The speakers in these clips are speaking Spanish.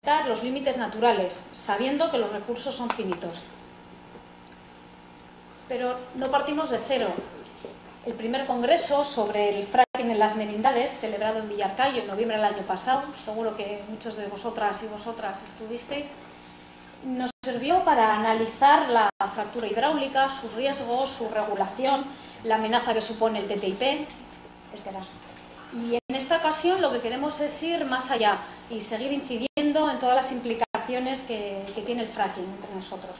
respetar los límites naturales, sabiendo que los recursos son finitos. Pero no partimos de cero. El primer congreso sobre el fracking en las merindades, celebrado en Villarcayo en noviembre del año pasado, seguro que muchos de vosotras y vosotras estuvisteis, nos sirvió para analizar la fractura hidráulica, sus riesgos, su regulación, la amenaza que supone el TTIP. Y en esta ocasión lo que queremos es ir más allá y seguir incidiendo en todas las implicaciones que tiene el fracking entre nosotros.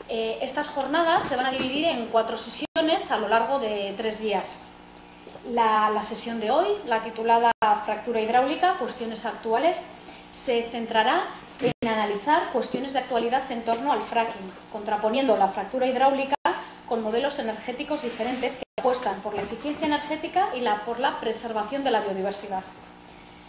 Estas jornadas se van a dividir en 4 sesiones a lo largo de 3 días. La sesión de hoy, la titulada Fractura hidráulica, cuestiones actuales, se centrará en analizar cuestiones de actualidad en torno al fracking, contraponiendo la fractura hidráulica con modelos energéticos diferentes que apuestan por la eficiencia energética y por la preservación de la biodiversidad.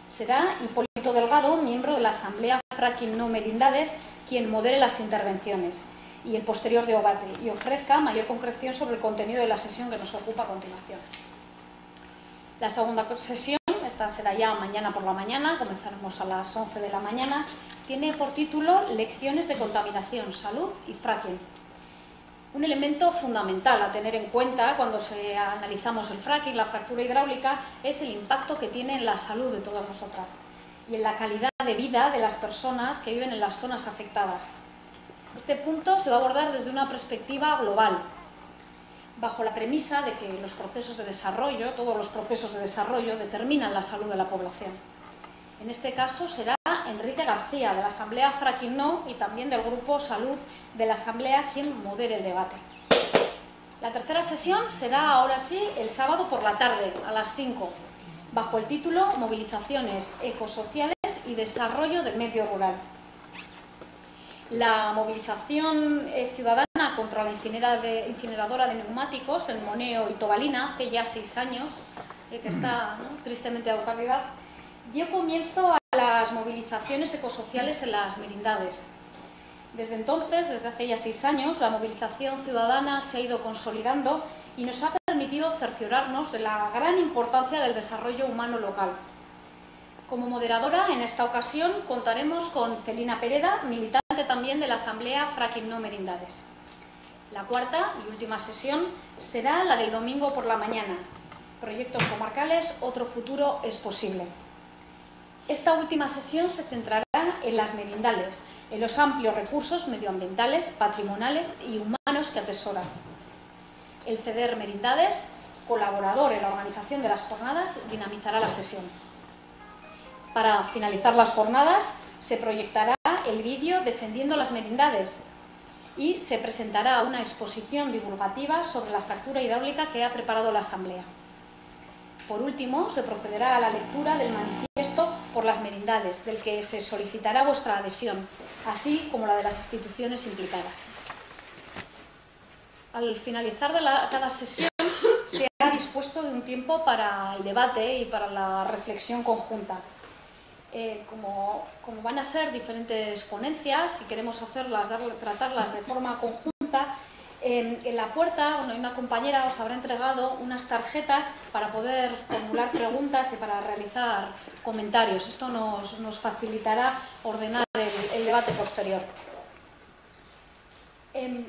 Será Hipólito Delgado, miembro de la Asamblea Fracking No Merindades, quien modere las intervenciones y el posterior debate y ofrezca mayor concreción sobre el contenido de la sesión que nos ocupa a continuación. La segunda sesión, esta será ya mañana por la mañana, comenzaremos a las 11 de la mañana, tiene por título Lecciones de contaminación, salud y fracking. Un elemento fundamental a tener en cuenta cuando analizamos el fracking, la fractura hidráulica, es el impacto que tiene en la salud de todas nosotras y en la calidad de vida de las personas que viven en las zonas afectadas. Este punto se va a abordar desde una perspectiva global, bajo la premisa de que los procesos de desarrollo, todos los procesos de desarrollo, determinan la salud de la población. En este caso será Enrique García, de la Asamblea Fracking No y también del Grupo Salud de la Asamblea, quien modere el debate. La tercera sesión será ahora sí el sábado por la tarde, a las 5, bajo el título Movilizaciones ecosociales y desarrollo del medio rural. La movilización ciudadana contra la incineradora de neumáticos en Moneo y Tobalina, hace ya 6 años, que está tristemente de actualidad, dio comienzo a las movilizaciones ecosociales en las merindades. Desde entonces, desde hace ya 6 años, la movilización ciudadana se ha ido consolidando y nos ha permitido cerciorarnos de la gran importancia del desarrollo humano local. Como moderadora, en esta ocasión, contaremos con Celina Pereda, militante también de la Asamblea Fracking No Merindades. La cuarta y última sesión será la del domingo por la mañana. Proyectos comarcales, otro futuro es posible. Esta última sesión se centrará en las merindades, en los amplios recursos medioambientales, patrimoniales y humanos que atesoran. El CEDER Merindades, colaborador en la organización de las jornadas, dinamizará la sesión. Para finalizar las jornadas, se proyectará el vídeo Defendiendo las merindades y se presentará una exposición divulgativa sobre la fractura hidráulica que ha preparado la Asamblea. Por último, se procederá a la lectura del manifiesto por las merindades, del que se solicitará vuestra adhesión, así como la de las instituciones implicadas. Al finalizar de cada sesión, se ha dispuesto de un tiempo para el debate y para la reflexión conjunta. Como van a ser diferentes ponencias y queremos tratarlas de forma conjunta, en la puerta, hay una compañera os habrá entregado unas tarjetas para poder formular preguntas y para realizar comentarios. Esto nos facilitará ordenar el debate posterior.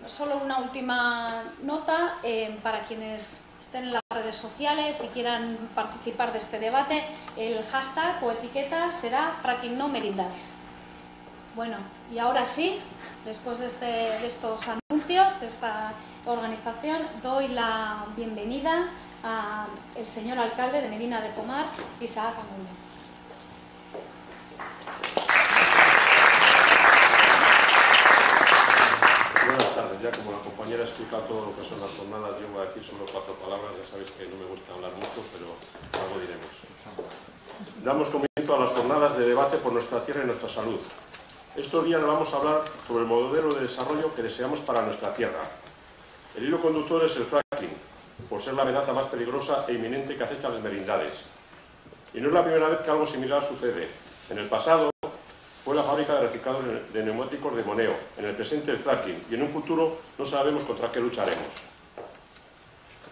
Solo una última nota para quienes estén en las redes sociales y quieran participar de este debate. El hashtag o etiqueta será Fracking No Merindades. Bueno, y ahora sí, después de estos anuncios, de esta organización, doy la bienvenida al señor alcalde de Medina de Pomar, Isaac Amulle. Buenas tardes. Ya como la compañera ha explicado todo lo que son las jornadas, yo voy a decir solo 4 palabras. Ya sabéis que no me gusta hablar mucho, pero algo diremos. Damos comienzo a las jornadas de debate por nuestra tierra y nuestra salud. Estos días vamos a hablar sobre el modelo de desarrollo que deseamos para nuestra tierra. El hilo conductor es el fracking, por ser la amenaza más peligrosa e inminente que acecha a las merindades. Y no es la primera vez que algo similar sucede. En el pasado fue la fábrica de reciclado de neumáticos de Moneo, en el presente el fracking, y en un futuro no sabemos contra qué lucharemos.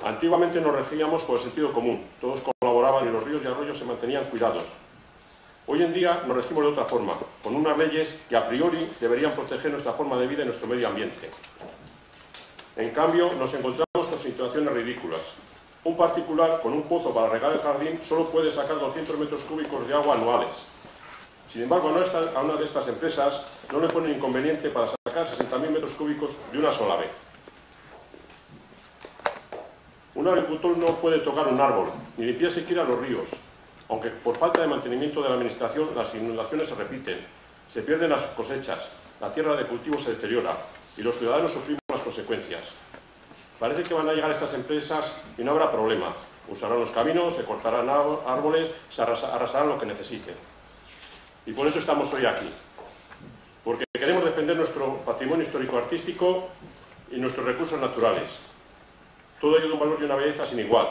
Antiguamente nos regíamos por el sentido común, todos colaboraban y los ríos y arroyos se mantenían cuidados. Hoy en día nos regimos de otra forma, con unas leyes que a priori deberían proteger nuestra forma de vida y nuestro medio ambiente. En cambio, nos encontramos con situaciones ridículas. Un particular con un pozo para regar el jardín solo puede sacar 200 metros cúbicos de agua anuales. Sin embargo, a una de estas empresas no le pone inconveniente para sacar 60.000 metros cúbicos de una sola vez. Un agricultor no puede tocar un árbol, ni limpiar siquiera los ríos, aunque por falta de mantenimiento de la administración las inundaciones se repiten, se pierden las cosechas, la tierra de cultivo se deteriora y los ciudadanos sufrimos las consecuencias. Parece que van a llegar estas empresas y no habrá problema. Usarán los caminos, se cortarán árboles, se arrasarán lo que necesiten. Y por eso estamos hoy aquí, porque queremos defender nuestro patrimonio histórico-artístico y nuestros recursos naturales. Todo ello de un valor y una belleza sin igual.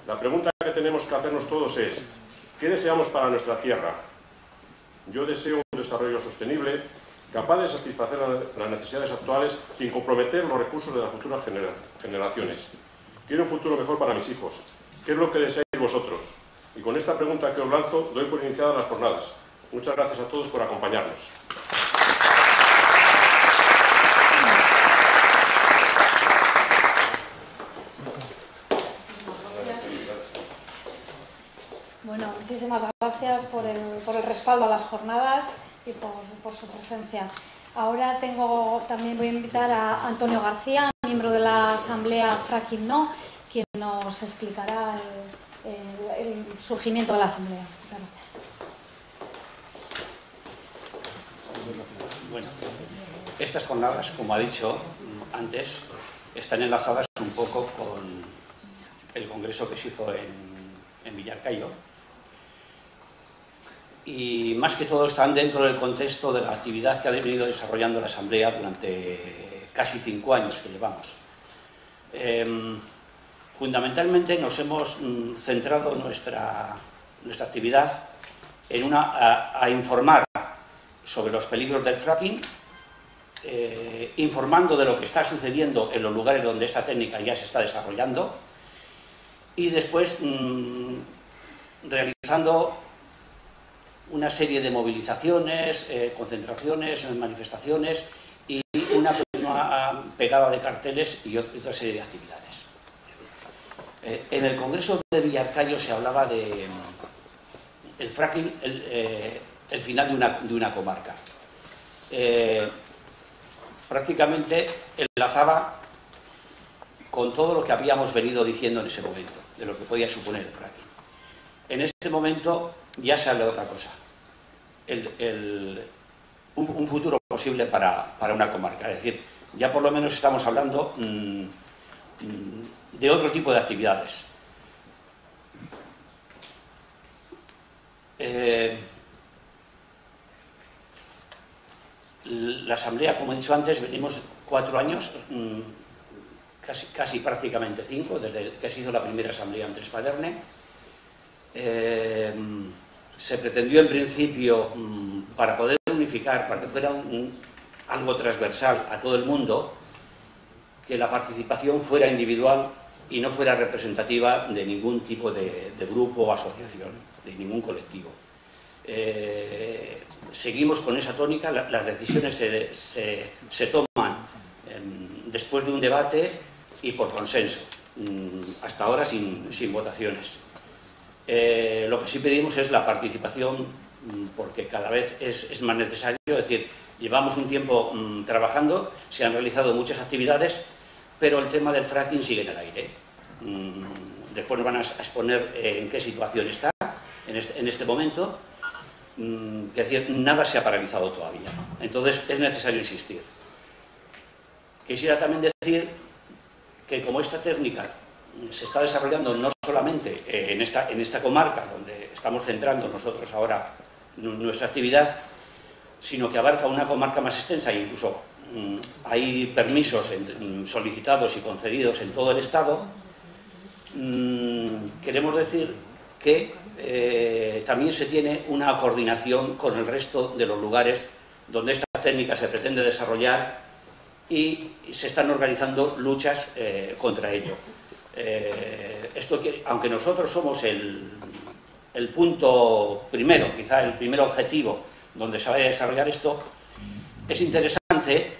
La pregunta que tenemos que hacernos todos es, ¿qué deseamos para nuestra tierra? Yo deseo un desarrollo sostenible, capaz de satisfacer las necesidades actuales sin comprometer los recursos de las futuras generaciones. Quiero un futuro mejor para mis hijos. ¿Qué es lo que deseáis vosotros? Y con esta pregunta que os lanzo, doy por iniciadas las jornadas. Muchas gracias a todos por acompañarnos. Bueno, muchísimas gracias por el respaldo a las jornadas y por su presencia. Ahora también voy a invitar a Antonio García, miembro de la Asamblea Fracking No, quien nos explicará el surgimiento de la Asamblea. Muchas gracias. Bueno, estas jornadas, como ha dicho antes, están enlazadas un poco con el congreso que se hizo en Villarcayo. Y más que todo están dentro del contexto de la actividad que ha venido desarrollando la Asamblea durante casi 5 años que llevamos. Fundamentalmente nos hemos centrado nuestra actividad en a informar sobre los peligros del fracking, informando de lo que está sucediendo en los lugares donde esta técnica ya se está desarrollando y después realizando una serie de movilizaciones, concentraciones, manifestaciones y una pegada de carteles y otra serie de actividades. En el Congreso de Villarcayo se hablaba de el fracking, el final de una comarca. Prácticamente enlazaba con todo lo que habíamos venido diciendo en ese momento, de lo que podía suponer el fracking. En este momento ya se habla de otra cosa. Un futuro posible para una comarca. Es decir, ya por lo menos estamos hablando de otro tipo de actividades. La Asamblea, como he dicho antes, venimos 4 años, casi prácticamente 5, desde que se hizo la primera Asamblea en Trespaderne. Se pretendió en principio, para poder unificar, para que fuera algo transversal a todo el mundo, que la participación fuera individual y no fuera representativa de ningún tipo de grupo o asociación, de ningún colectivo. Seguimos con esa tónica, las decisiones se toman después de un debate y por consenso, hasta ahora sin votaciones. Lo que sí pedimos es la participación, porque cada vez es más necesario. Es decir, llevamos un tiempo trabajando, se han realizado muchas actividades, pero el tema del fracking sigue en el aire. Después nos van a exponer en qué situación está en este momento. Es decir, nada se ha paralizado todavía. Entonces es necesario insistir. Quisiera también decir que como esta técnica se está desarrollando no solamente en esta comarca donde estamos centrando nosotros ahora nuestra actividad, sino que abarca una comarca más extensa e incluso hay permisos solicitados y concedidos en todo el Estado. Queremos decir que también se tiene una coordinación con el resto de los lugares donde esta técnica se pretende desarrollar y se están organizando luchas contra ello. Esto, aunque nosotros somos el punto primero, quizá el primer objetivo donde se vaya a desarrollar esto, es interesante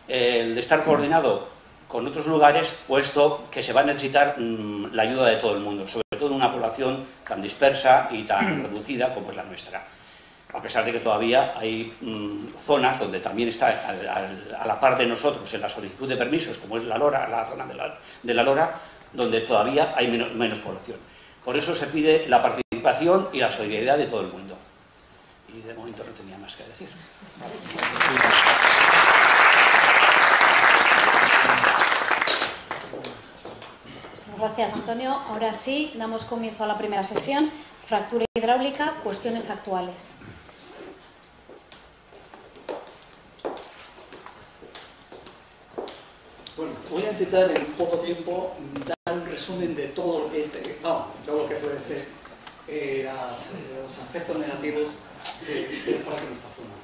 el estar coordinado con otros lugares, puesto que se va a necesitar la ayuda de todo el mundo, sobre todo en una población tan dispersa y tan reducida como es la nuestra. A pesar de que todavía hay zonas donde también está a la par de nosotros en la solicitud de permisos, como es la Lora, la zona de la Lora, donde todavía hay menos población. Por eso se pide la participación y la solidaridad de todo el mundo. Y de momento no tenía más que decir. Muchas gracias, Antonio. Ahora sí, damos comienzo a la primera sesión. Fractura hidráulica, cuestiones actuales. Bueno, voy a intentar en poco tiempo dar un resumen de todo lo que es, todo lo que puede ser los aspectos negativos del fracking en esta zona.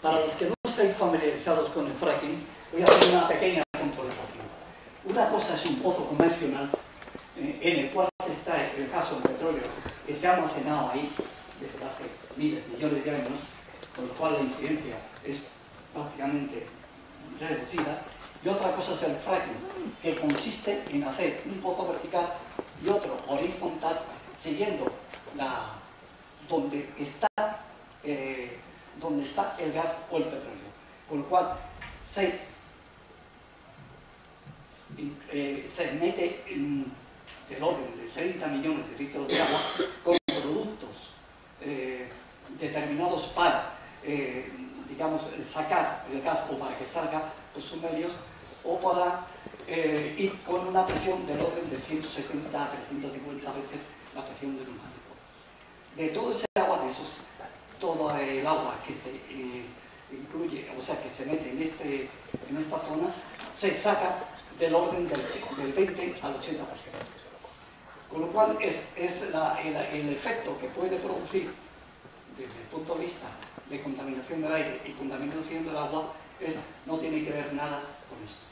Para los que no estáis familiarizados con el fracking, voy a hacer una pequeña contextualización. Una cosa es un pozo convencional en el cual se extrae el caso del petróleo que se ha almacenado ahí desde hace miles, millones de años, con lo cual la incidencia es prácticamente reducida. Y otra cosa es el fracking, que consiste en hacer un pozo vertical y otro horizontal, siguiendo donde está el gas o el petróleo. Con lo cual se mete del orden de 30 millones de litros de agua con productos determinados para, digamos, sacar el gas o para que salga por sus medios, o para ir con una presión del orden de 170 a 350 veces la presión del neumático. De todo ese agua, todo el agua que se incluye, o sea, que se mete en esta zona, se saca del orden del 20 al 80%. Con lo cual es el efecto que puede producir desde el punto de vista de contaminación del aire y contaminación del agua no tiene que ver nada con esto.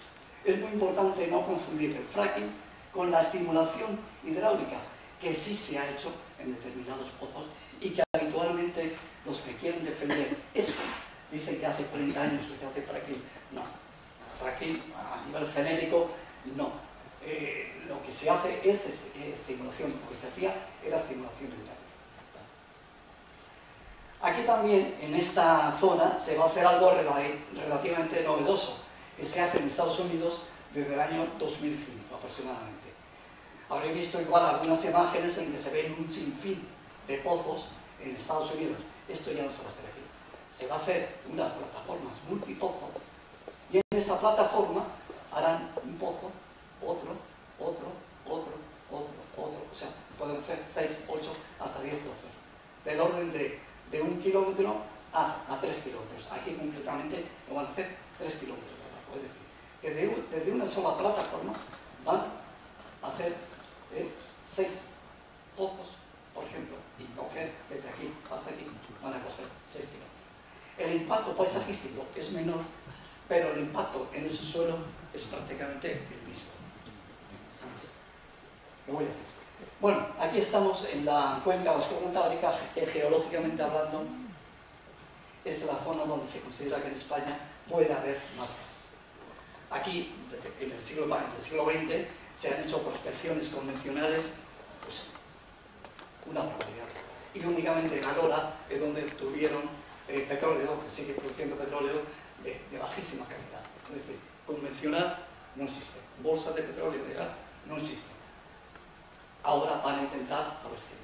Es muy importante no confundir el fracking con la estimulación hidráulica, que sí se ha hecho en determinados pozos y que habitualmente los que quieren defender eso dicen que hace 40 años que se hace fracking. No, fracking a nivel genérico no. Lo que se hace es estimulación, lo que se hacía era estimulación hidráulica. Aquí también, en esta zona, se va a hacer algo relativamente novedoso, que se hace en Estados Unidos desde el año 2005 aproximadamente. Habréis visto igual algunas imágenes en que se ven un sinfín de pozos en Estados Unidos. Esto ya no se va a hacer aquí. Se va a hacer unas plataformas multipozo y en esa plataforma harán un pozo, otro, o sea, pueden ser 6, 8, hasta 10 pozos, del orden de 1 kilómetro a 3 kilómetros. Aquí concretamente lo van a hacer 3 kilómetros de largo. Es decir, que desde una sola plataforma van a hacer 6 pozos, por ejemplo, y coger desde aquí hasta aquí, van a coger 6 kilómetros. El impacto paisajístico es menor, pero el impacto en ese suelo es prácticamente el mismo. Lo voy a hacer. Bueno, aquí estamos en la cuenca vasco-cantábrica, geológicamente hablando, es la zona donde se considera que en España puede haber más gas. Aquí, en el siglo XX, se han hecho prospecciones convencionales, pues, una probabilidad. Y únicamente en Lora es donde tuvieron petróleo, que sigue produciendo petróleo de bajísima calidad. Es decir, convencional no existe. Bolsas de petróleo y de gas no existen. Ahora van a intentar a ver si.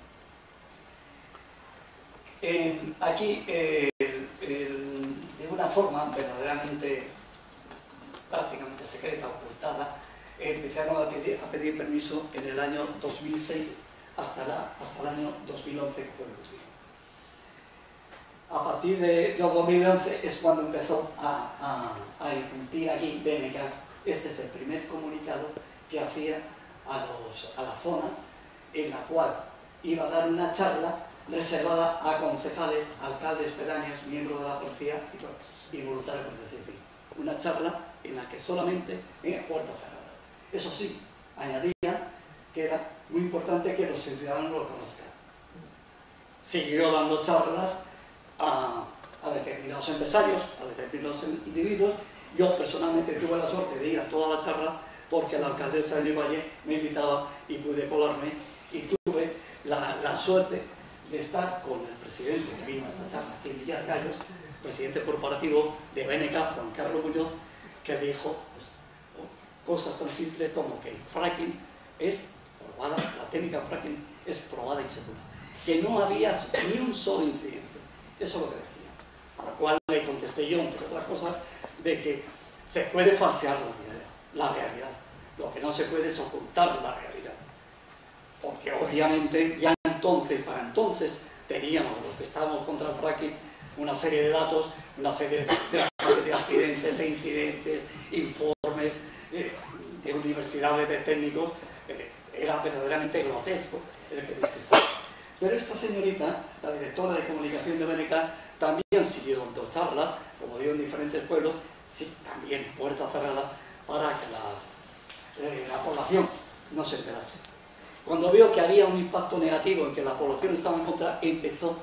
Aquí, de una forma verdaderamente, prácticamente secreta, ocultada, empezaron a pedir permiso en el año 2006 hasta el año 2011, que fue el último. A partir de 2011 es cuando empezó a irrumpir aquí BMK. Este es el primer comunicado que hacía a la zona, en la cual iba a dar una charla reservada a concejales, alcaldes pedáneos, miembros de la policía y voluntarios de civil. Una charla en la que solamente puerta cerrada. Eso sí, añadía que era muy importante que los ciudadanos lo conozcan. siguió dando charlas a determinados empresarios, a determinados individuos. Yo personalmente tuve la suerte de ir a todas las charlas porque la alcaldesa de Valle me invitaba y pude colarme, y tuve la suerte de estar con el presidente que vino a esta charla aquí en Villarcayo, presidente corporativo de BNK, Juan Carlos Muñoz, que dijo cosas tan simples como que el fracking es probada, la técnica de fracking es probada y segura, que no había ni un solo incidente. Eso es lo que decía. A lo cual le contesté yo, entre otras cosas, de que se puede falsear la realidad. Lo que no se puede es ocultar la realidad. Porque obviamente ya entonces, para entonces, teníamos los que estábamos contra el fracking una serie de datos, una serie de accidentes e incidentes, informes de universidades, de técnicos. Era verdaderamente grotesco el que dispersaba. Pero esta señorita, la directora de comunicación de BNK, también siguió dando charlas, como digo, en diferentes pueblos, sí, también puerta cerrada, para que la población no se enterase. Cuando vio que había un impacto negativo en que la población estaba en contra, empezó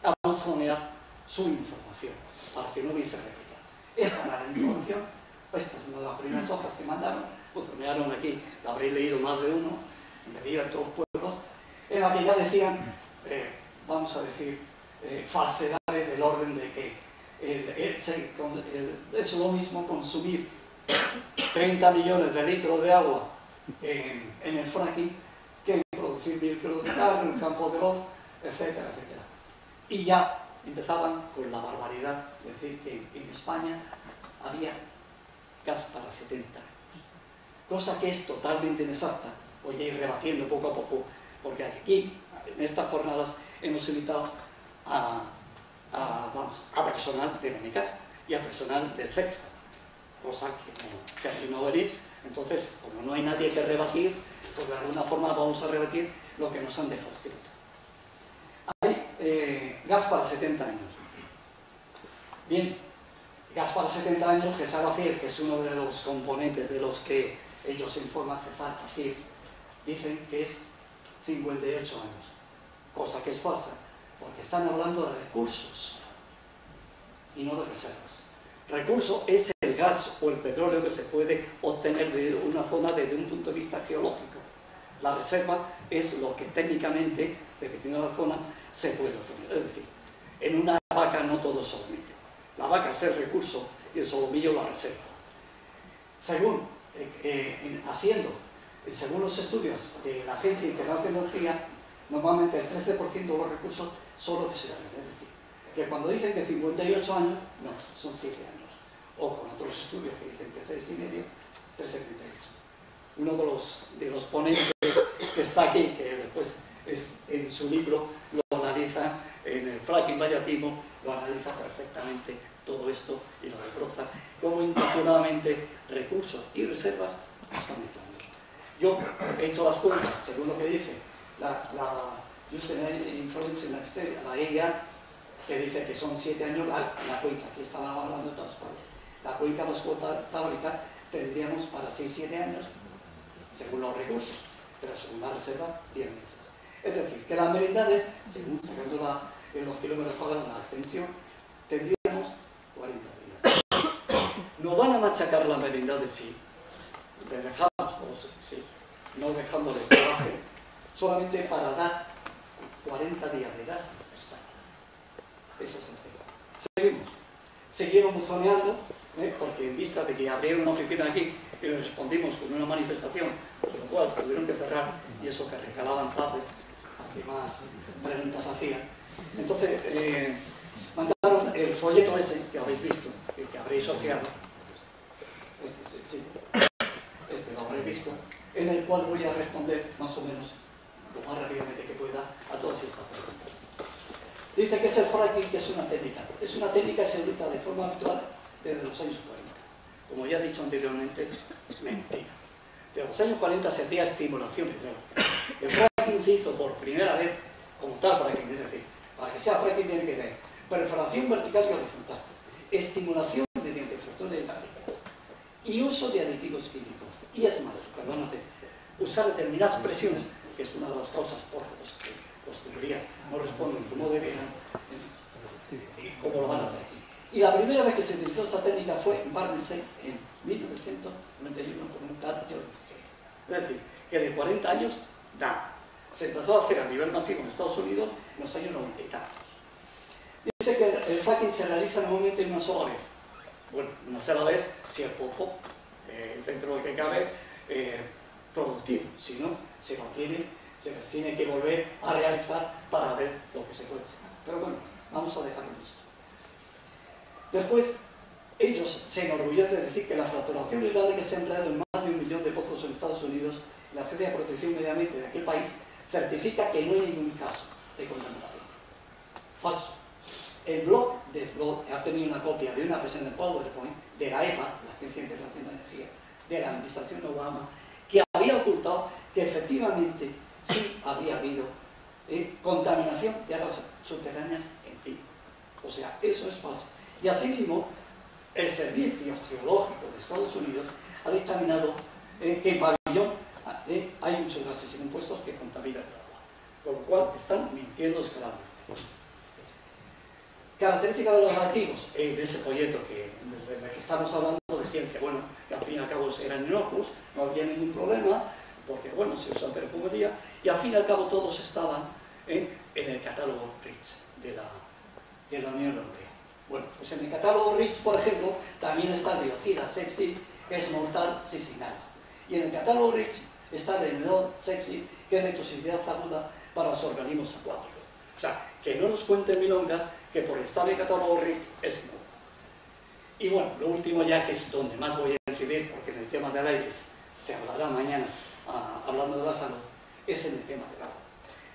a buzonear su información, para que no hubiese réplica. Esta era la información, esta es una de las primeras hojas que mandaron, buzonearon aquí, la habréis leído más de uno, en diversos pueblos, en la que ya decían, vamos a decir, falsedades del orden de que es lo mismo consumir 30 millones de litros de agua en el fracking que producir 1000 kilos de carne en el campo de oro, etcétera, etcétera. Y ya empezaban con la barbaridad de decir que en España había gas para 70 años. Cosa que es totalmente inexacta. Voy a ir rebatiendo poco a poco, porque aquí, en estas jornadas, hemos invitado a personal de BNK y a personal de Sexta, cosa que no se atinó a venir. Entonces, como no hay nadie que rebatir, pues de alguna forma vamos a rebatir lo que nos han dejado escrito. Hay gas para 70 años. Bien, gas para 70 años, que Sagafir, que es uno de los componentes de los que ellos informan, que Sagafir, dicen que es 58 años, cosa que es falsa, porque están hablando de recursos y no de reservas. Recurso es el gas o el petróleo que se puede obtener de una zona desde un punto de vista geológico. La reserva es lo que técnicamente, dependiendo de la zona, se puede obtener. Es decir, en una vaca no todo es solomillo. La vaca es el recurso y el solomillo la reserva. Según según los estudios de la Agencia Internacional de Energía, normalmente el 13% de los recursos son los que se ganan. Es decir, que cuando dicen que 58 años, no, son 7 años. O con otros estudios que dicen que 6,5, 3,78. Uno de los ponentes que está aquí, que después en su libro lo analiza, en el fracking vallatimo, lo analiza perfectamente todo esto y lo desbroza, cómo intencionadamente recursos y reservas están mezclando. Yo he hecho las cuentas, según lo que dice la Influence, la EIA, que dice que son 7 años la cuenca, aquí estaban hablando de todas partes. La cuenca más fábrica tendríamos para 6-7 años, según los recursos, pero según las reservas, 10 meses. Es decir, que las merindades, según sacando en los kilómetros cuadrados la extensión, tendríamos 40 días. Nos van a machacar las merindades si le dejamos, no dejándole trabajo, solamente para dar 40 días de gas a España. Eso es el tema. Seguimos buzoneando, porque en vista de que abrieron una oficina aquí y le respondimos con una manifestación, por lo cual tuvieron que cerrar, y eso que regalaban tablets, a que más preguntas hacían. Entonces, mandaron el folleto ese que habéis visto, que habréis ojeado, este lo habréis visto, en el cual voy a responder más o menos lo más rápidamente que pueda a todas estas preguntas. Dice que es el fracking, que es una técnica. Es una técnica que se utiliza de forma habitual desde los años 40. Como ya he dicho anteriormente, mentira. Desde los años 40 se hacía estimulación hidráulica. El fracking se hizo por primera vez como tal fracking, es decir, para que sea fracking tiene que tener perforación vertical y horizontal, estimulación mediante fracción hidráulica y uso de aditivos químicos. Y es más, lo que van a hacer, usar determinadas presiones, que es una de las causas por las que pues tuberías no responden como deberían, ¿cómo lo van a hacer? Y la primera vez que se utilizó esta técnica fue en Barnsley en 1991 con un tal George Mitchell. Es decir, que de 40 años, nada. Se empezó a hacer a nivel masivo en Estados Unidos en los años 90 y tantos. Dice que el fracking se realiza normalmente una sola vez. Bueno, una sola vez si el pozo, dentro de lo que cabe, productivo. Si no, se les tiene que volver a realizar para ver lo que se puede sacar. Pero bueno, vamos a dejarlo listo. Después, ellos se enorgullecen de decir que la fracturación hidráulica que se ha empleado en más de 1 millón de pozos en Estados Unidos, la Agencia de Protección Medio Ambiente de aquel país certifica que no hay ningún caso de contaminación. Falso. El blog de Slot ha tenido una copia de una presentación de PowerPoint de la EPA, la Agencia Internacional de Energía, de la Administración Obama, que había ocultado que efectivamente sí había habido contaminación de aguas subterráneas en Tíbet. O sea, eso es falso. Y asimismo, el Servicio Geológico de Estados Unidos ha dictaminado que en Pabellón hay muchos gases y compuestos que contaminan el agua, con lo cual están mintiendo descaradamente. Características de los activos. En ese folleto del que estamos hablando decían que, bueno, que al fin y al cabo eran inocuos, no había ningún problema, porque, bueno, se usa perfumería, y al fin y al cabo todos estaban en el catálogo REACH de la Unión Europea. Bueno, pues en el catálogo REACH, por ejemplo, también está el biocida septic, que es mortal si se inhala. Y en el catálogo REACH está el enol septic, que es de toxicidad aguda para los organismos acuáticos. O sea, que no nos cuenten milongas que por estar en el catálogo REACH es inútil. Y bueno, lo último ya, que es donde más voy a incidir, porque en el tema del aire se hablará mañana hablando de la salud, es en el tema del agua.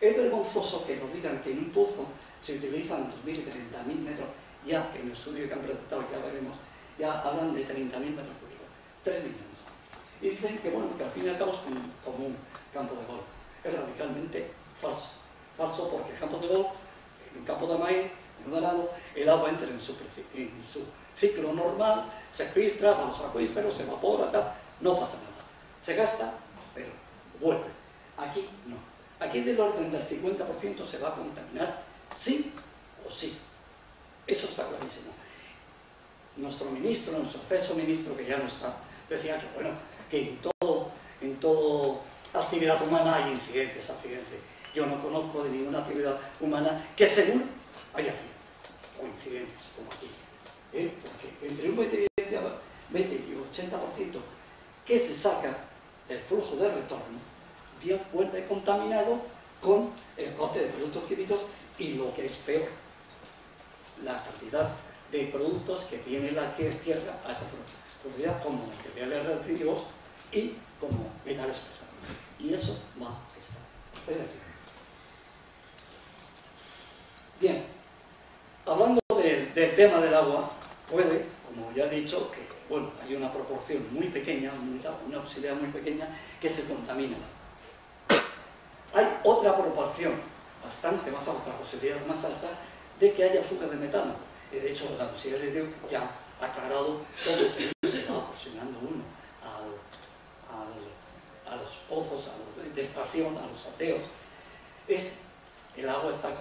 Es vergonzoso que nos digan que en un pozo se utilizan 2.000 y 30.000 metros, ya en el estudio que han presentado, que ya veremos, ya hablan de 30.000 metros cúbicos, 3 millones. Y dicen que, bueno, que al fin y al cabo es como un campo de golf. Es radicalmente falso. Falso, porque el campo de golf, en un campo de maíz, en un arado, el agua entra en su ciclo normal, se filtra a los acuíferos, se evapora, tal, no pasa nada. Se gasta, pero vuelve. Aquí no. Aquí del orden del 50% se va a contaminar, sí o sí. Eso está clarísimo. Nuestro ministro, nuestro acceso ministro, que ya no está, decía que, bueno, que en todo actividad humana hay accidentes. Yo no conozco de ninguna actividad humana que seguro haya accidentes o incidentes, como aquí. Porque entre un 20 y 80% que se saca del flujo de retorno, bien vuelve contaminado con el coste de productos químicos y, lo que es peor, la cantidad de productos que tiene la tierra a esa profundidad, como materiales residuos y como metales pesados. Y eso va a estar. Es decir, bien, hablando del tema del agua, puede, como ya he dicho, que, bueno, hay una proporción muy pequeña, una posibilidad muy pequeña que se contamina el agua. Hay otra proporción bastante más alta, otra posibilidad más alta, de que haya fuga de metano. Y de hecho, la Universidad de Dios ya ha aclarado cómo se va aproximando uno a los pozos, a los de extracción, a los ateos. El agua está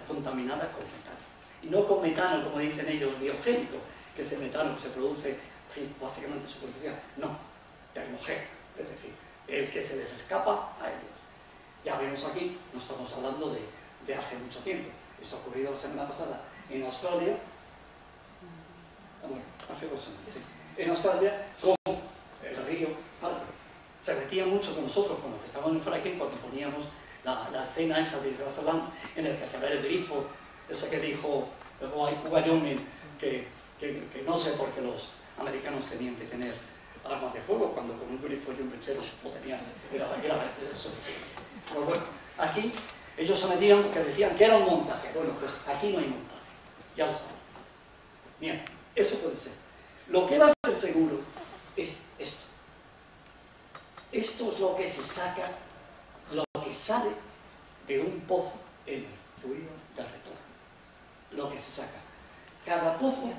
contaminada con metano. Y no con metano, como dicen ellos, biogénico, que es el metano que se produce, en fin, básicamente superficial. No, termogénico, es decir, el que se les escapa a ellos. Ya vemos aquí, no estamos hablando de hace mucho tiempo. Esto ha ocurrido la semana pasada en Australia, bueno, hace 2 años, sí. En Australia, con el río Albert. Se metía mucho con nosotros, con los que estábamos en fracking, cuando poníamos la escena esa de Rasalan, en el que se ve el grifo, ese que dijo Wyoming, que no sé por qué los americanos tenían que tener armas de fuego, cuando con un grifo y un mechero lo tenían, era suficiente. Pero bueno, aquí ellos se metían porque decían que era un montaje. Bueno, pues aquí no hay montaje, ya lo saben. Bien, eso puede ser. Lo que va a ser seguro es esto. Esto es lo que se saca, lo que sale de un pozo en el fluido de retorno. Lo que se saca. Cada pozo,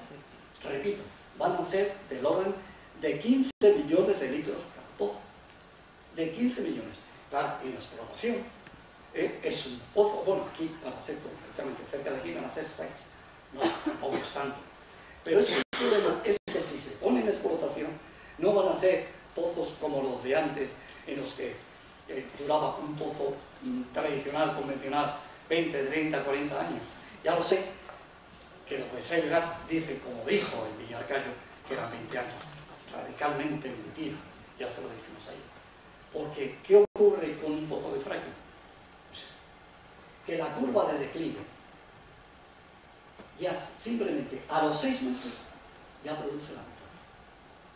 repito, van a ser del orden de 15 millones de litros cada pozo. De 15 millones. Claro, en la exploración, es un pozo, bueno, aquí van a ser completamente cerca de aquí, van a ser 6, no tampoco es tanto. Pero el problema es que si se pone en explotación, no van a hacer pozos como los de antes, en los que duraba un pozo tradicional, convencional, 20, 30, 40 años. Ya lo sé, que los de Selgas dicen, como dijo el Villarcayo, que eran 20 años. Radicalmente mentira, ya se lo dijimos ahí. Porque, ¿qué ocurre con un pozo de fracking? Pues que la curva de declive, ya simplemente a los 6 meses, ya produce la mitad.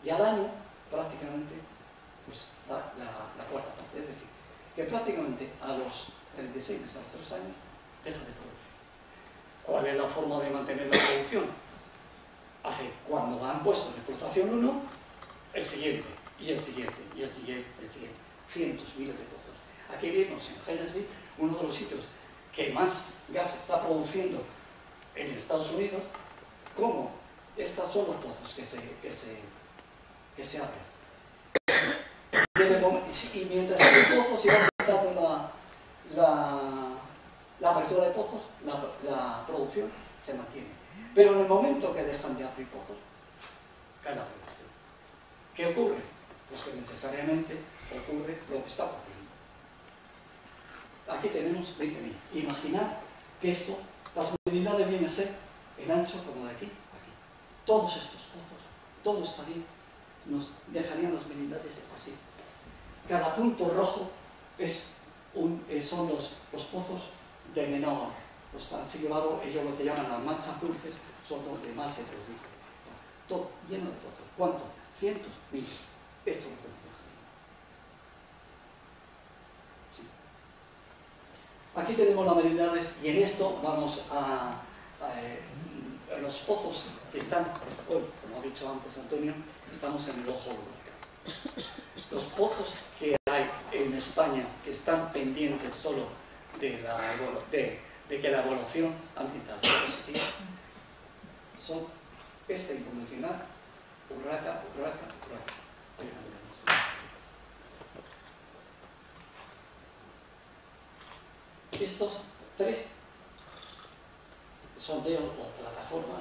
Y al año, prácticamente, pues la cuarta parte. Es decir, que prácticamente a los 36 meses, a los 3 años, deja de producir. ¿Cuál es la forma de mantener la producción? Cuando han puesto en explotación uno, el siguiente, y el siguiente, y el siguiente, y el siguiente. Cientos, miles de pozos. Aquí vemos en Helensville, uno de los sitios que más gas está produciendo en Estados Unidos, como estos son los pozos que se abren. Y mientras el pozo se va aumentando la apertura de pozos, la producción se mantiene. Pero en el momento que dejan de abrir pozos, cae la producción. ¿Qué ocurre? Pues que necesariamente ocurre lo que está ocurriendo. Aquí tenemos 20.000. Imaginar que esto, las unidades vienen a ser en ancho como de aquí a aquí. Todos estos pozos, todo estaría, nos dejarían las unidades así. Cada punto rojo son los pozos de menor. Los transigulados, ellos lo que llaman las manchas dulces, son donde más se produce. Todo lleno de pozos. ¿Cuánto? Cientos, miles. Esto lo podemos dejar. Sí. Aquí tenemos las medidas y en esto vamos a los pozos que están, como ha dicho antes Antonio, estamos en el ojo del huracán. Los pozos que hay en España que están pendientes solo de que la evaluación ambiental sea positiva son este inconvencional, Urraca. Estos 3 sondeos o plataformas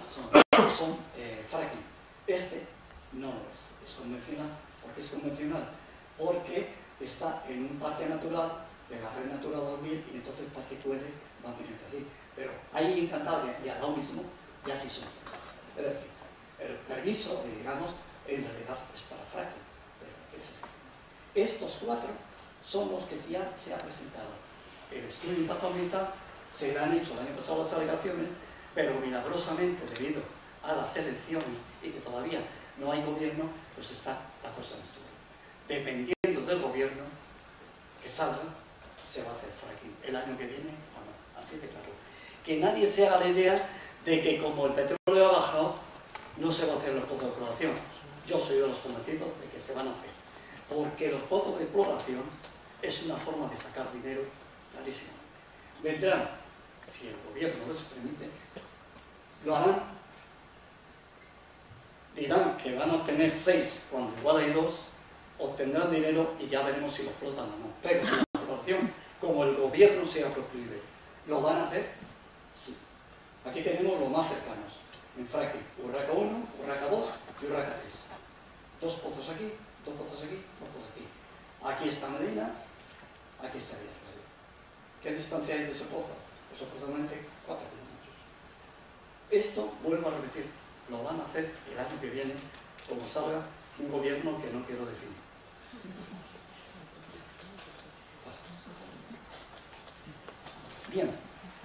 son fracking. Este no es convencional. ¿Por qué es convencional? Porque está en un parque natural de la Red Natura 2000 y entonces el parque puede mantener así. Pero ahí en Cantabria y al lado mismo ya sí son fracking. Es decir, el permiso, digamos, en realidad es para fracking. Pero es este. Estos 4 son los que ya se ha presentado. El estudio de impacto ambiental se le han hecho el año pasado las alegaciones, pero milagrosamente, debido a las elecciones y que todavía no hay gobierno, pues está la cosa en estudio. Dependiendo del gobierno que salga, se va a hacer fracking el año que viene o no. Así de claro. Que nadie se haga la idea de que como el petróleo ha bajado, no se va a hacer los pozos de exploración. Yo soy de los convencidos de que se van a hacer. Porque los pozos de exploración es una forma de sacar dinero clarísimamente. Vendrán, si el gobierno les permite, lo harán, dirán que van a obtener 6 cuando igual hay 2, obtendrán dinero y ya veremos si lo explotan o no. Pero la exploración, como el gobierno sea proclive, ¿lo van a hacer? Sí. Aquí tenemos los más cercanos, en fracking, Urraca 1, Urraca 2 y Urraca 3. 2 pozos aquí, 2 pozos aquí, 2 pozos aquí. Aquí está Medina, aquí está Villarcayo. ¿Qué distancia hay de ese pozo? Pues aproximadamente 4 kilómetros. Esto, vuelvo a repetir, lo van a hacer el año que viene, como salga un gobierno que no quiero definir. Bien,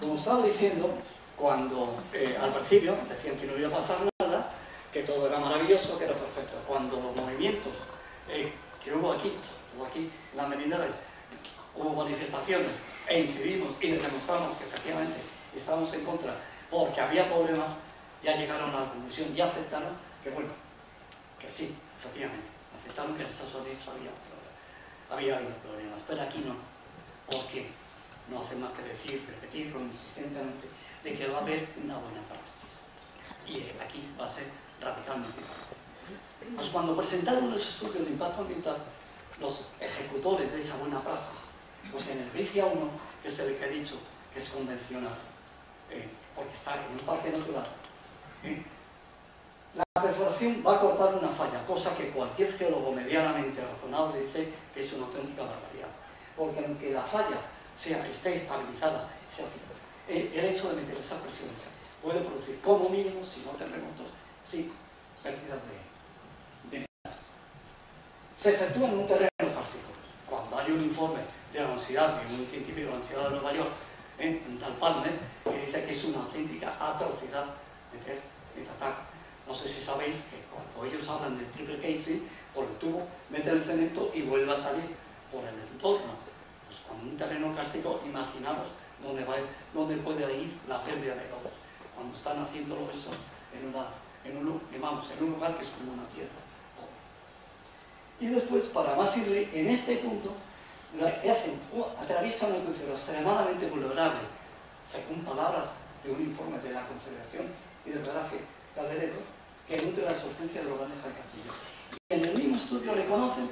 como estaba diciendo, cuando al principio decían que no iba a pasar nada, que todo era maravilloso, que era perfecto. Cuando los movimientos que hubo aquí, sobre todo aquí, en las Merindades, hubo manifestaciones e incidimos y demostramos que efectivamente estábamos en contra porque había problemas, ya llegaron a la conclusión y aceptaron que bueno, que sí, efectivamente, aceptaron que en Estados Unidos había habido problemas, pero aquí no. ¿Por qué? No hace más que decir, repetirlo insistentemente, de que va a haber una buena praxis. Y aquí va a ser radicalmente diferente. Pues cuando presentaron los estudios de impacto ambiental, los ejecutores de esa buena praxis, pues en el BRIFIA 1, que es el que he dicho, que es convencional, porque está en un parque natural. La perforación va a cortar una falla, cosa que cualquier geólogo medianamente razonable dice que es una auténtica barbaridad. Porque aunque la falla esté estabilizada, el hecho de meter esas presiones puede producir como mínimo, si no terremotos, sí, pérdidas de energía. Se efectúa en un terreno kárstico. Cuando hay un informe de la universidad, de un científico de la Universidad de Nueva York, un tal Palmer, que dice que es una auténtica atrocidad meter metatar. No sé si sabéis que cuando ellos hablan del triple casing, por el tubo meten el cemento y vuelve a salir por el entorno. Pues con un terreno kárstico, imaginaos dónde puede ir la pérdida de lobos. Cuando están haciéndolo eso en un lugar que es como una piedra. Y después, para más irle, en este punto, atraviesa un acuífero extremadamente vulnerable, según palabras de un informe de la Confederación Hidrográfica del Ebro, que nutre la surgencia de Urbaneja del Castillo. Y en el mismo estudio reconocen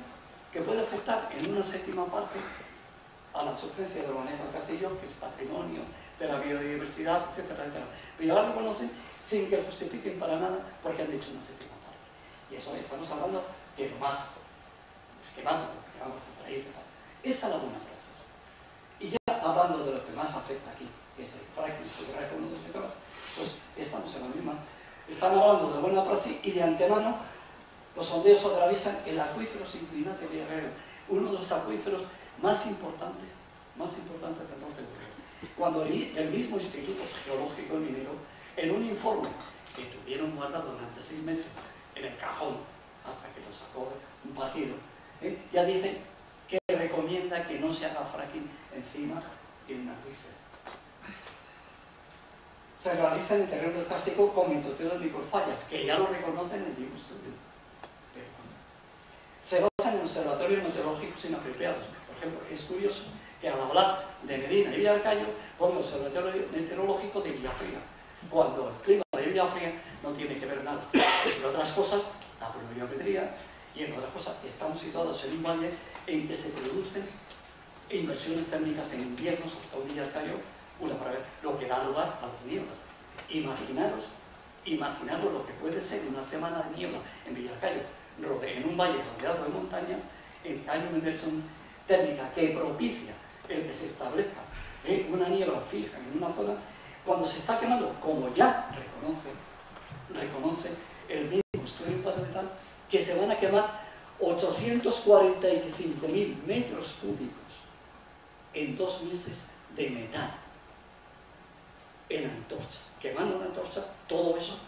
que puede afectar en una séptima parte a la surgencia de Urbaneja del Castillo, que es patrimonio de la biodiversidad, etcétera, etcétera. Pero ahora reconocen sin que justifiquen para nada porque han dicho una séptima parte. Y eso estamos hablando de lo más esquemático, digamos, tradicional. Esa es la buena praxis. Y ya hablando de lo que más afecta aquí, que es el fracking, pues estamos en la misma. Están hablando de buena praxis y de antemano los sondeos atraviesan el acuífero inclinado de Villarreal, uno de los acuíferos más importantes del norte de Europa. Cuando el mismo Instituto Geológico y Minero, en un informe que tuvieron guardado durante 6 meses en el cajón, hasta que lo sacó un partido, ya dicen que recomienda que no se haga fracking encima de un acuífero. Se realiza en el terreno kárstico con mitoteos de microfallas, que ya lo reconocen en el mismo estudio. Se basan en observatorios meteorológicos inapropiados. Por ejemplo, es curioso que al hablar de Medina y Villarcayo ponga observatorio meteorológico de Villafría, cuando el clima de Villafría no tiene que ver nada. Entre otras cosas, la pluviometría, y en otras cosas, estamos situados en un valle en que se producen inversiones térmicas en invierno, sobre todo en Villarcayo, para ver lo que da lugar a las nieblas. Imaginaros lo que puede ser una semana de niebla en Villarcayo, en un valle rodeado de montañas, en que hay una inversión térmica que propicia el que se establezca una niebla fija en una zona, cuando se está quemando, como ya reconoce el mismo estudio environmental, que se van a quemar 845.000 metros cúbicos en 2 meses de metano en antorcha, quemando una antorcha, todo eso.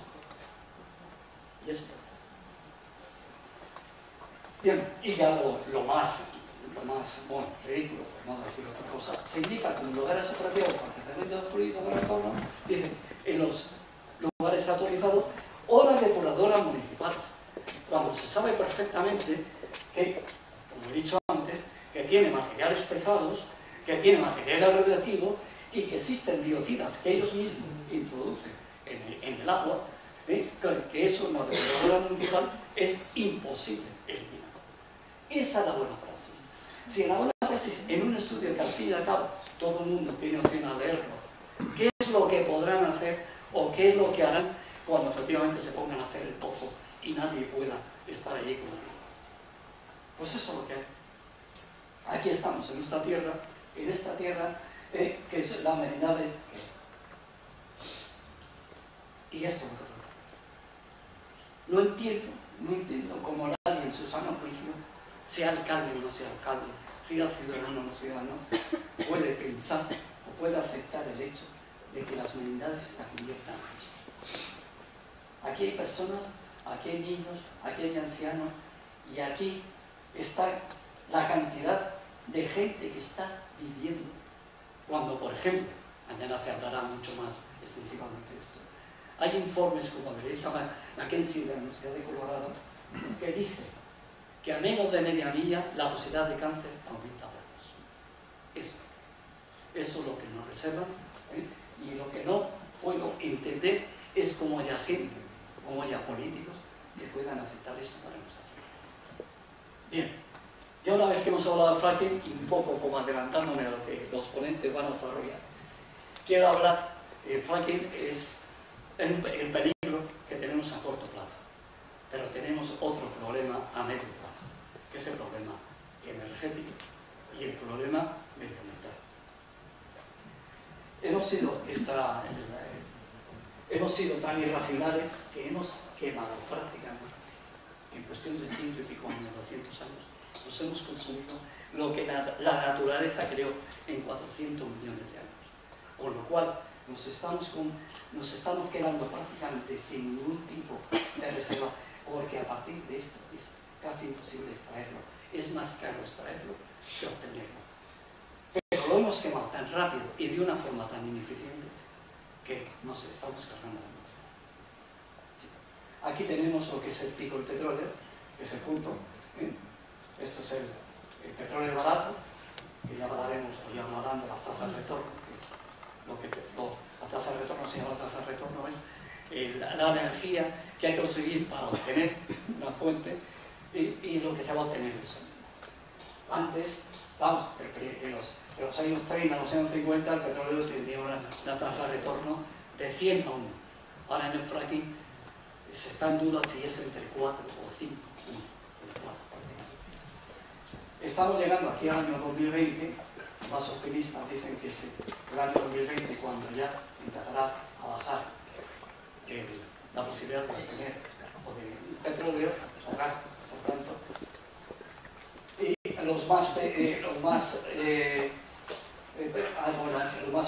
Y eso. Bien, y ya lo más bueno, ridículo, por no decir otra cosa, se indica como lugares apropiados para el tratamiento de fluidos del entorno, dicen, en los lugares autorizados o las depuradoras municipales, cuando se sabe perfectamente que, como he dicho antes, que tiene materiales pesados, que tiene material radioactivo y que existen biocidas que ellos mismos introducen en el agua, que eso en la depuradora municipal es imposible eliminar. Esa es la buena praxis. Si en la buena praxis, en un estudio que al fin y al cabo todo el mundo tiene opción a leerlo, ¿qué es lo que podrán hacer o qué es lo que harán cuando efectivamente se pongan a hacer el pozo y nadie pueda estar allí como no? Pues eso es lo que hay. Aquí estamos en esta tierra, que es la Merindades. Y esto es lo que tengo que hacer. No entiendo cómo nadie en su sano juicio, sea alcalde o no sea alcalde, sea ciudadano o no ciudadano, puede pensar o puede aceptar el hecho de que las Merindades se conviertan en esto. Aquí hay personas, aquí hay niños, aquí hay ancianos, y aquí está la cantidad de gente que está viviendo. Cuando, por ejemplo, mañana se hablará mucho más extensivamente de esto, hay informes como de Lisa Mackenzie de la Universidad de Colorado que dice que a menos de media milla la posibilidad de cáncer aumenta por 2. Eso es lo que nos reservan, y lo que no puedo entender es cómo haya gente, cómo haya políticos que puedan aceptar esto para nuestra tierra. Bien, Ya una vez que hemos hablado del fracking, y un poco como adelantándome a lo que los ponentes van a desarrollar, quiero hablar, el fracking es el peligro que tenemos a corto plazo, pero tenemos otro problema a medio plazo, que es el problema energético y el problema medioambiental. Hemos sido tan irracionales que hemos quemado prácticamente, en cuestión de 100 y pico años, 200 años, nos hemos consumido lo que la naturaleza creó en 400 millones de años. Con lo cual, nos estamos quedando prácticamente sin ningún tipo de reserva, porque a partir de esto es casi imposible extraerlo. Es más caro extraerlo que obtenerlo. Pero lo hemos quemado tan rápido y de una forma tan ineficiente que nos estamos cargando la atmósfera. Sí. Aquí tenemos lo que es el pico del petróleo, que es el punto. Esto es el petróleo barato, que ya hablaremos, o ya hablarán de las tasas de retorno, que es la tasa de retorno, se llama la tasa de retorno, es la energía que hay que conseguir para obtener una fuente y lo que se va a obtener de eso. Antes, vamos, en los años 30, los años 50, el petróleo tendría una tasa de retorno de 100 a 1. Ahora en el fracking se está en duda si es entre 4 o 5. Estamos llegando aquí al año 2020, más optimistas dicen que es el año 2020 cuando ya empezará a bajar la posibilidad de obtener petróleo o gas, por tanto. Y los más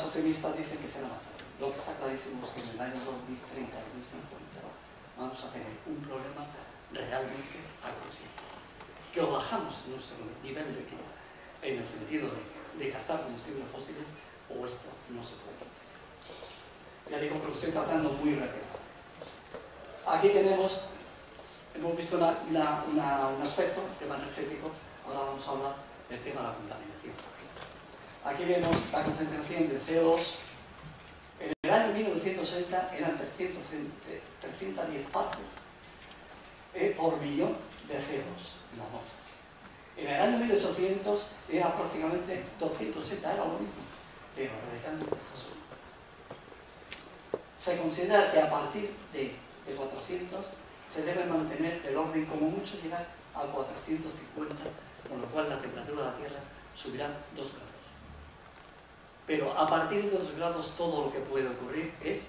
optimistas dicen que será más tarde. Lo que está clarísimo es que en el año 2030, 2050 vamos a tener un problema realmente agresivo. Que o bajamos nuestro nivel de vida en el sentido de gastar combustibles fósiles, o esto no se puede. Ya digo que lo estoy tratando muy rápido. Aquí hemos visto un aspecto, el tema energético. Ahora vamos a hablar del tema de la contaminación. Aquí vemos la concentración de CO2. En el año 1960 eran 310 partes por millón de CO2 en la atmósfera. En el año 1800 era prácticamente 270, era lo mismo, pero radicalmente se sube. Se considera que a partir de 400 se debe mantener el orden, como mucho llegar al 450, con lo cual la temperatura de la Tierra subirá 2 grados. Pero a partir de 2 grados todo lo que puede ocurrir es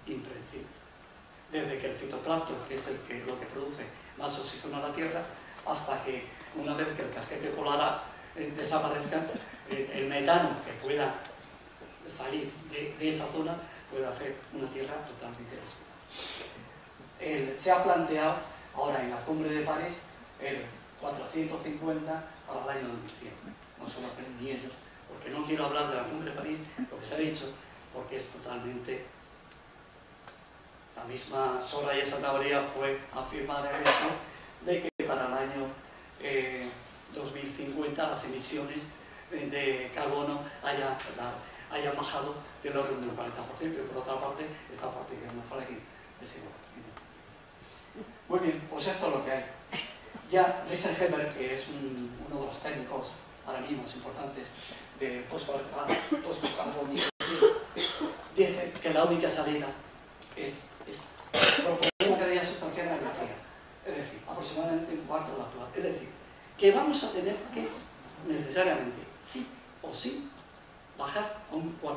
impredecible. Desde que el fitoplancton, que es lo que produce más oxígeno a la Tierra, hasta que una vez que el casquete polar desaparezca, el metano que pueda salir de esa zona puede hacer una Tierra totalmente desolada. Se ha planteado ahora en la cumbre de París el 450 para el año 2100. No se lo creen ni ellos, porque no quiero hablar de la cumbre de París, lo que se ha dicho, porque es totalmente... La misma Soraya Santaolalla fue a afirmar el hecho de que para el año 2050 las emisiones de carbono hayan bajado del orden del 40%, pero por otra parte esta parte que nos fala aquí es igual. Muy bien, pues esto es lo que hay. Ya Richard Heber, que es uno de los técnicos para mí más importantes de post-carbonización, dice que la única salida es proponer una cantidad sustancial de energía, es decir, aproximadamente un cuarto de la actual. Es decir, que vamos a tener que necesariamente, sí o sí, bajar a un 4%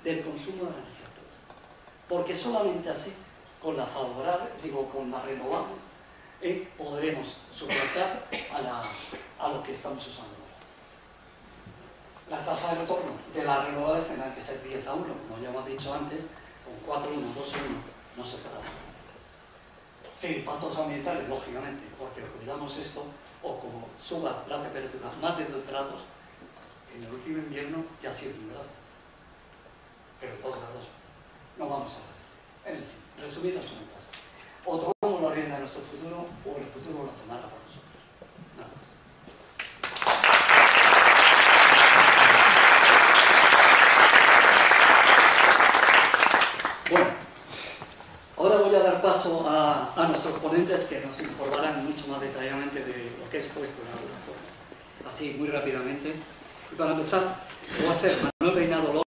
del consumo de la energía actual. Porque solamente así, con las renovables, podremos suplantar a lo que estamos usando ahora. La tasa de retorno de las renovables tendrá que ser 10 a 1, como ya hemos dicho antes, con 4 a 1, 2 a 1, no se puede hacer. Sin impactos ambientales, lógicamente, porque cuidamos esto, o como suba la temperatura más de 2 grados, en el último invierno ya ha sido 1 grado. Pero 2 grados no vamos a ver. Es decir, resumidas cuentas, o tomamos la rienda de nuestro futuro, o el futuro lo tomará por nosotros. Nada más. Bueno, ahora voy a dar paso a nuestros ponentes que nos informarán mucho más detalladamente de lo que es puesto en alguna forma. así muy rápidamente. Y para empezar, voy a hacer Manuel Reinado López.